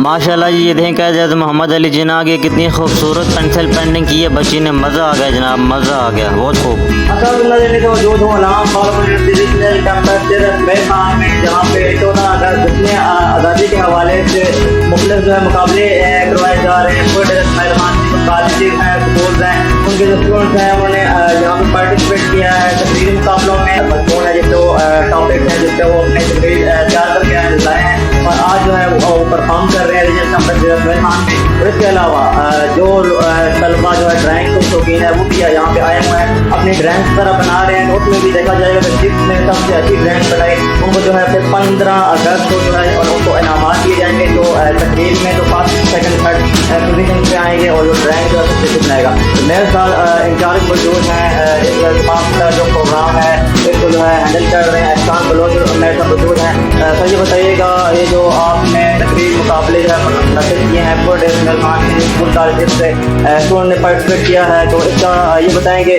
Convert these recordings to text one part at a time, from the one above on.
माशाल्लाह जी, ये देखें हज़रत मोहम्मद अली जिन्ना की कितनी खूबसूरत पेंसिल पेंटिंग की है बच्ची ने। मज़ा आ गया जनाब, मज़ा आ गया, बहुत खूब। जहाँ पे 14 अगस्त जितने आज़ादी के हवाले से मुख्तलिफ जो है मुकाबले करवाए जा रहे हैं, कॉलेजेस हैं, स्कूल्स हैं, उनके जो स्टूडेंट्स हैं उन्होंने यहाँ पे पार्टिसिपेट किया है तकरीरी मुकाबलों में। मजमून है जो टॉपिक है जिस पे वो अपने तकरीर तैयार करके लाए हैं और आज जो है वो परफॉर्म कर रहे हैं रीजनल चैंपियन में। और इसके अलावा जो तलबा जो है ड्राइंग को शौकीन है वो भी यहाँ पे आए हुए हैं, अपनी ड्राइंग्स तरह बना रहे हैं। उसमें भी देखा जाएगा कि जिसने सबसे अच्छी ड्राइंग बनाई उनको जो है फिर 15 अगस्त को जो है और उनको इनामात दिए जाएंगे। तो तकरीर में तो फर्स्ट सेकंड थर्ड पोजीशन पे आएंगे और जो ड्राइंग जो है सबसे बनाएगा। तो मेरे साथ इंचार्ज मौजूद हैं इस तमाम का जो प्रोग्राम है इसको जो है हैंडल कर रहे हैं एहसान बलोच मेरे साथ मौजूद हैं। सर ये बताइएगा ये जो आपने तकरीर मुकाबले जो है मुनक़िद किए हैं पूरे स्कूल कॉलेज से स्टूडेंट ने पार्टिसिपेट किया है, तो इसका ये बताएंगे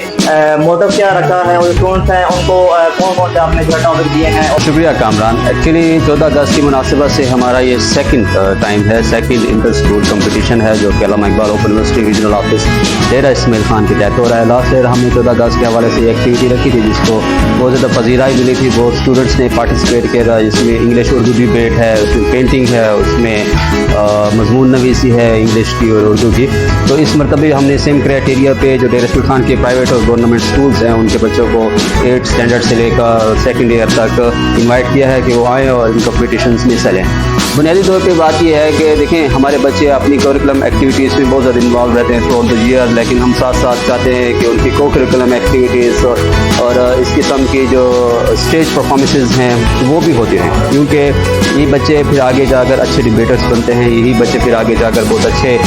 मोटिव क्या रखा है और स्टूडेंट्स हैं उनको कौन कौन से आपने जो टॉपिक दिए हैं? शुक्रिया कामरान। एक्चुअली 14 अगस्त की मुनासिबत से हमारा ये सेकंड टाइम है, सेकंड इंटर स्कूल कंपटीशन है जो कि Allama Iqbal open University regional office Dera Ismail Khan के तहत हो रहा है। लास्ट ईयर हमने 14 अगस्त के हवाले से एक्टिविटी रखी थी जिसको बहुत ज़्यादा पजीराई मिली थी, बहुत स्टूडेंट्स ने पार्टिसिपेट किया था। इसमें इंग्लिश उर्दू डिबेट है, उसमें पेंटिंग है, उसमें मजमून नवीसी है इंग्लिश की और उर्दू की। तो इस मरतबे हमने सेम क्राइटेरिया पे जो डेरा इस्माइल खान के प्राइवेट और गवर्नमेंट स्कूल्स हैं उनके बच्चों को 8th स्टैंडर्ड से लेकर सेकेंड ईयर तक इनवाइट किया है कि वो आएँ और इन कॉम्पिटिशन्स में हिस्सा लें। बुनियादी तौर पे बात यह है कि देखें हमारे बच्चे अपनी करिकुलम एक्टिविटीज़ में बहुत ज़्यादा इन्वॉल्व रहते हैं थ्रू द ईयर, लेकिन हम साथ साथ चाहते हैं कि उनकी को करिकुलम एक्टिविटीज़ और इस किस्म की जो स्टेज परफॉर्मेंसेज हैं वो भी होती हैं, क्योंकि ये बच्चे फिर आगे जाकर अच्छे डिबेटर्स बनते हैं, यही बच्चे फिर आगे जाकर बहुत अच्छे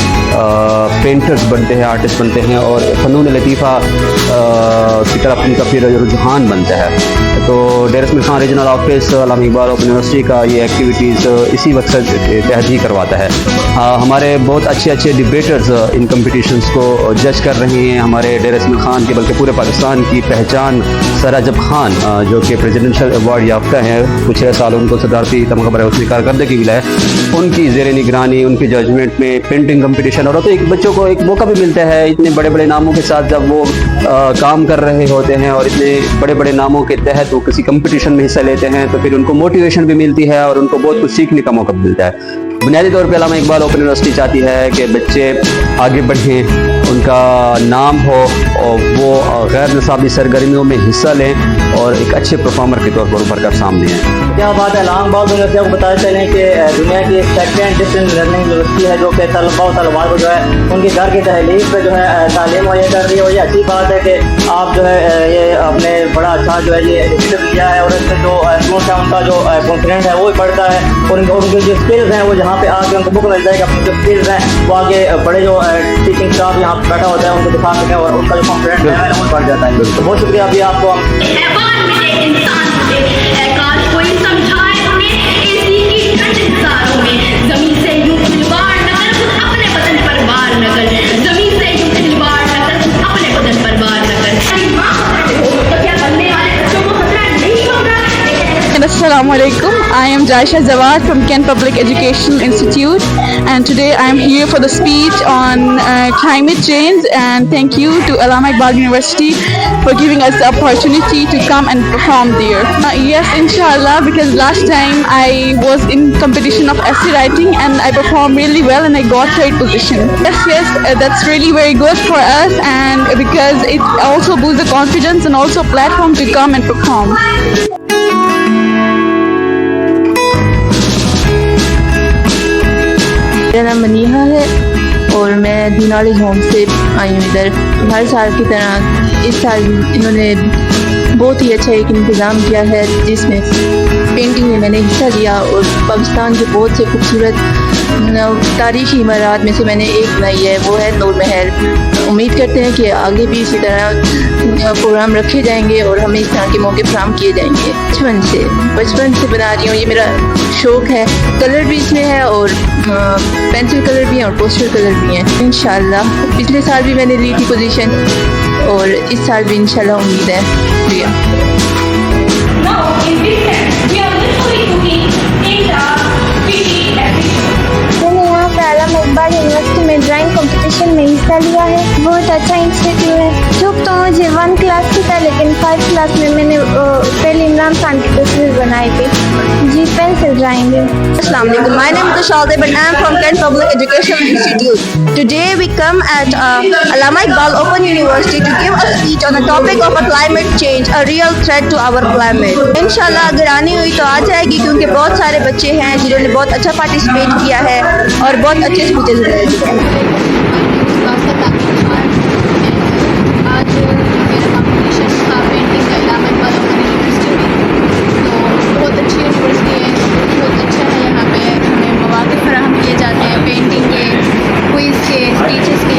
पेंटर्स बनते हैं, आर्टिस्ट बनते हैं और फ़नून लतीफ़ा की तरफ उनका फिर रुझान बनता है। तो डेरा इस्माइल खान रीजनल ऑफिस अल्लामा इकबाल ओपन यूनिवर्सिटी का ये एक्टिविटीज़ इसी मकसद के तहत ही करवाता है। हमारे बहुत अच्छे डिबेटर्स इन कम्पिटिशन्स को जज कर रहे हैं। हमारे डेरा इस्माइल खान के बल्कि पूरे पाकिस्तान की पहचान सर अजब खान जो कि प्रेसिडेंशियल अवार्ड याफ्ता हैं, पिछले साल उनको सदारती तमगा बराए उसने कारकर्दगी मिला है, उनकी ज़ेर निगरानी उनकी जजमेंट में पेंटिंग कम्पिटिशन। और तो एक बच्चों को एक मौका भी मिलता है इतने बड़े बड़े नामों के साथ जब वो काम कर रहे होते हैं और इतने बड़े बड़े नामों के तहत वो किसी कंपटीशन में हिस्सा लेते हैं तो फिर उनको मोटिवेशन भी मिलती है और उनको बहुत कुछ सीखने का मौका मिलता है। बुनियादी तौर पे अल्लामा इकबाल ओपन यूनिवर्सिटी चाहती है कि बच्चे आगे बढ़ें, उनका नाम हो और वो गैर निसाबी सरगर्मियों में हिस्सा लें और एक अच्छे परफॉर्मर के तौर पर उभर कर सामने हैं। क्या बात है, इलाहाबाद यूनिवर्सिटी आपको बताते चलें कि दुनिया की सेकेंड डिस्टेंस लर्निंग यूनिवर्सिटी है जो कि तलबा और तलबात को जो है उनके घर की तहलील पे जो है तालीम मुहैया कर रही है। और ये अच्छी बात है कि आप जो है ये आपने बड़ा अच्छा जो है ये इनिशिएटिव लिया है और इससे जो स्टूडेंट्स है उनका जो कॉन्फिडेंस है वो भी बढ़ता है और उनके जो स्किल्स हैं वो जहाँ पे आके उनको बुक मिल जाएगा, अपने जो स्किल्स हैं वो आगे बड़े जो टीचिंग स्टाफ यहाँ पे बैठा होता है उनको दिखा सकें और उनका जो कॉन्फिडेंस है वो बढ़ जाता है। तो बहुत शुक्रिया अभी आपको Assalamualaikum. I am Jaisha Zawad from Kent Public Education Institute and today I am here for the speech on climate change, and thank you to Allama Iqbal University for giving us the opportunity to come and perform there. Yes, inshallah, because last time I was in competition of essay writing and I performed really well and I got 3rd position. Yes, that's really very good for us, and because it also boosts the confidence and also a platform to come and perform. मेरा नाम मनीहा है और मैं दी knowledge home से आई हूँ इधर। हर साल की तरह इस साल इन्होंने बहुत ही अच्छा एक इंतज़ाम किया है जिसमें पेंटिंग में मैंने हिस्सा लिया और पाकिस्तान के बहुत से खूबसूरत तारीखी इमारत में से मैंने एक बनाई है, वो है नूर महल। उम्मीद करते हैं कि आगे भी इसी तरह प्रोग्राम रखे जाएंगे और हमें इस तरह के मौके फराहम किए जाएंगे। बचपन से बना रही हूँ, ये मेरा शौक़ है। कलर भी इसमें है और पेंसिल कलर भी हैं और पोस्टर कलर भी हैं। इंशाल्लाह पिछले साल भी मैंने ली थी पोजीशन और इस साल भी इंशाल्लाह उम्मीद है। शुक्रिया। इकबाल यूनिवर्सिटी में ड्राइंग कंपटीशन में हिस्सा लिया है। बहुत अच्छा इंस्टीट्यूट है। शौक तो मुझे 1 क्लास की था, लेकिन 5 क्लास में मैंने पहले इमरान खान की तस्वीर बनाई थी। जी, पेंसिल ड्राइंग है। Assalamu alaikum. My name is Tushal Dev and I am from Kent Public Educational Institute. Today we come at Allama Iqbal Open University to give a speech on the topic of a climate change, a real threat to our climate. इंशाल्लाह अगर आनी हुई तो आ जाएगी, क्योंकि बहुत सारे बच्चे हैं जिन्होंने बहुत अच्छा पार्टिसिपेट किया है और बहुत अच्छे स्पीचेस दिए हैं। आज मेरा कॉम्पिटिशन था पेंटिंग का अल्लामा इकबाल ओपन यूनिवर्सिटी में। तो बहुत अच्छी यूनिवर्सिटी है, बहुत अच्छा है। यहाँ पे हमें मौक़े फराहम किए जाते हैं पेंटिंग के, क्विज़ के, स्पीचेस के।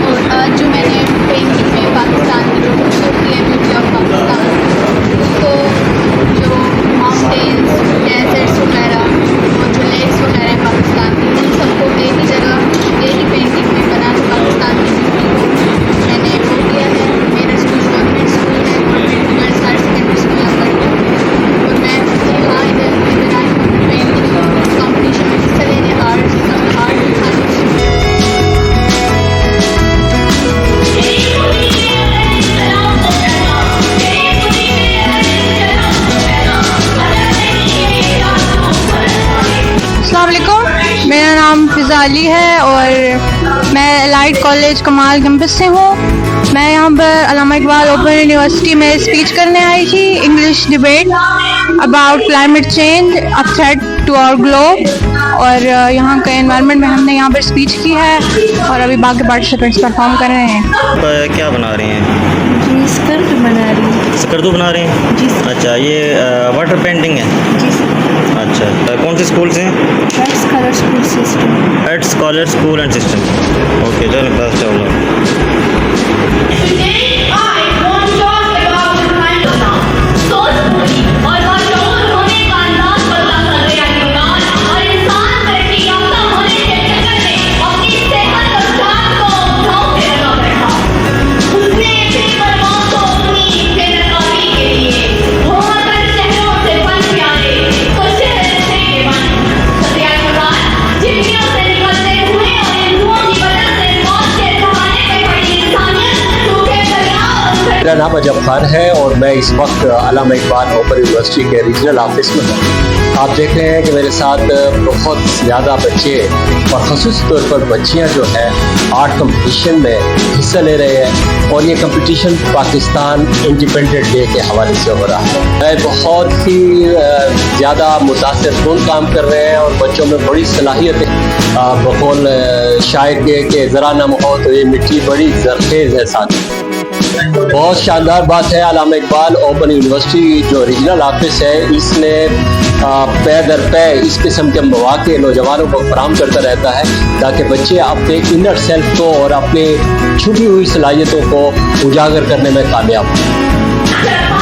और आज जो मैंने पेंटिंग में पाकिस्तान की जो खूबसूरती है, ब्यूटी ऑफ पाकिस्तान, उसको जो माउंटेन्स, डेजर्ट्स वगैरह और जो लेक्स वगैरह हैं पाकिस्तान की, उन सबको एक ही जगह एक ही पेंटिंग में बना के पाकिस्तान की ब्यूटी को मैंने वो किया है। मेरा स्कूल गवर्नमेंट स्कूल है, government girls higher secondary school है और मैं यहाँ इधर आई हूँ पेंटिंग कॉम्पिटिशन में हिस्सा लेने आर्ट दिखाने। अस्सलाम वालेकुम, मेरा नाम फ़िज़ाली है और मैं एलाइट कॉलेज कमाल कैंपस से हूँ। मैं यहाँ पर अल्लामा इकबाल ओपन यूनिवर्सिटी में स्पीच करने आई थी, English debate about climate change a threat to our globe. और यहाँ के एनवायरनमेंट में हमने यहाँ पर स्पीच की है और अभी बाकी पार्टिसिपेंट्स परफॉर्म कर रहे हैं। क्या बना रही हैं? जी, स्कर्ट बना रही हूँ। स्कर्दू बना रही हैं? जी। अच्छा, ये वाटर पेंटिंग है? जी, अच्छा, कौन से स्कूल से? Head scholar school system. Head scholar school and system. Okay, चलो क्लास चलो। मेरा नाम अजब खान है और मैं इस वक्त अल्लामा इकबाल ओपन यूनिवर्सिटी के रीजनल ऑफिस में हूँ। आप देख रहे हैं कि मेरे साथ बहुत ज़्यादा बच्चे और ख़ुसूस तौर पर बच्चियाँ जो हैं आर्ट कंपटीशन में हिस्सा ले रहे हैं और ये कंपटीशन पाकिस्तान इंडिपेंडेंट डे के हवाले से हो रहा है। मैं बहुत ही ज़्यादा मुतासिर कौन काम कर रहे हैं और बच्चों में बड़ी सलाहियत है। बकौल शायर के ज़रा नम हो तो ये मिट्टी बड़ी जरखेज़ है साथ। बहुत शानदार बात है, अल्लामा इकबाल ओपन यूनिवर्सिटी जो रीजनल ऑफिस है इसने पै दर पै इस किस्म के मौक़े नौजवानों को फराहम करता रहता है ताकि बच्चे अपने इनर सेल्फ को और अपने छुपी हुई सलाहियतों को उजागर करने में कामयाब हों।